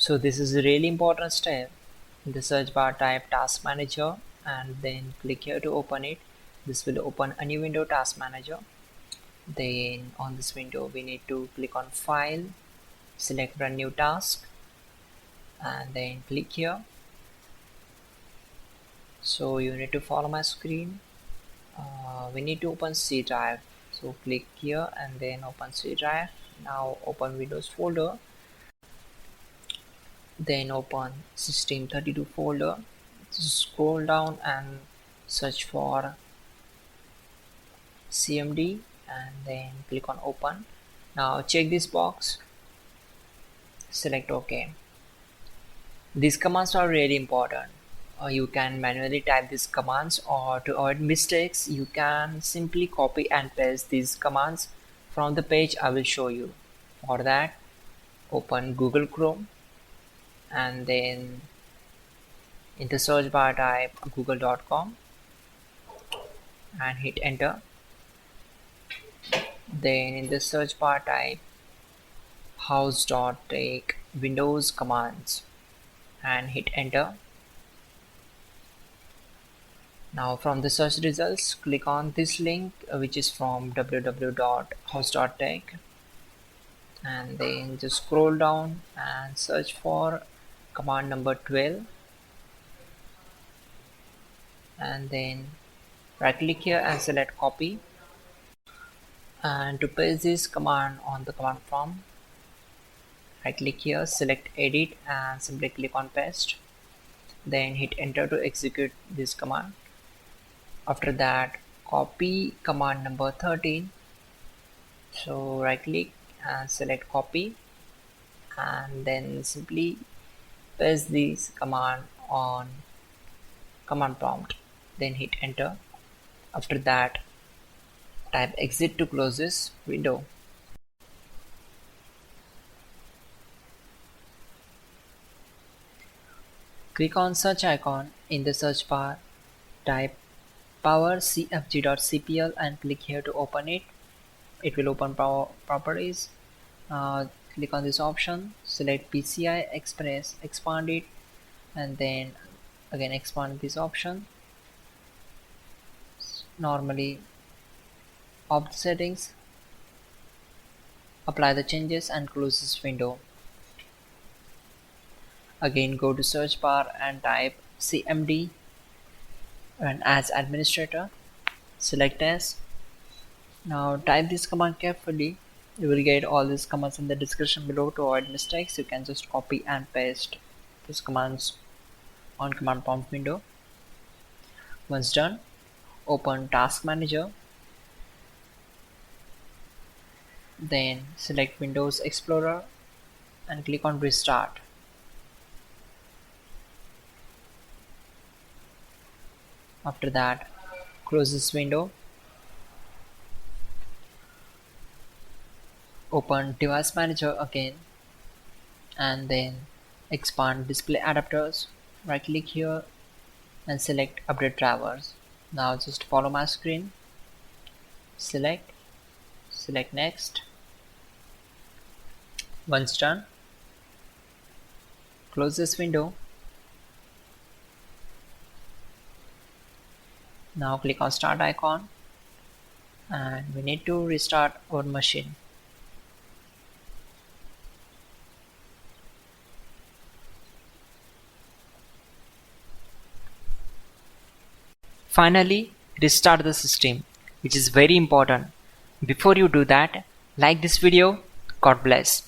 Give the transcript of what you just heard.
So this is a really important step. In the search bar, type task manager and then click here to open it. This will open a new window, task manager. Then on this window we need to click on file, select run new task and then click here. So you need to follow my screen. We need to open C drive, so click here and then open C drive. Now open Windows folder, then open system32 folder, scroll down and search for cmd and then click on open. Now check this box, select OK. These commands are really important. You can manually type these commands, or to avoid mistakes you can simply copy and paste these commands from the page I will show you. For that, open Google Chrome and then in the search bar type google.com and hit enter. Then in the search bar type hows.tech Windows commands and hit enter. Now from the search results, click on this link which is from www.hows.tech and then just scroll down and search for command number 12 and then right click here and select copy. And to paste this command on the command prompt, right click here, select edit and simply click on paste, then hit enter to execute this command. After that, copy command number 13, so right click and select copy and then simply paste this command on command prompt, then hit enter. After that, type exit to close this window. Click on search icon in the search bar, type powercfg.cpl and click here to open it. It will open power properties. Click on this option, select PCI Express, expand it and then again expand this option. Normally off the settings, apply the changes and close this window. Again go to search bar and type cmd and as administrator select as. Now type this command carefully. You will get all these commands in the description below. To avoid mistakes you can just copy and paste these commands on command prompt window. Once done, open task manager, then select Windows Explorer and click on restart. After that, close this window, open device manager again and then expand display adapters. Right click here and select update drivers. Now just follow my screen, select next. Once done, close this window. Now click on start icon and we need to restart our machine. Finally, restart the system, which is very important. Before you do that, like this video. God bless.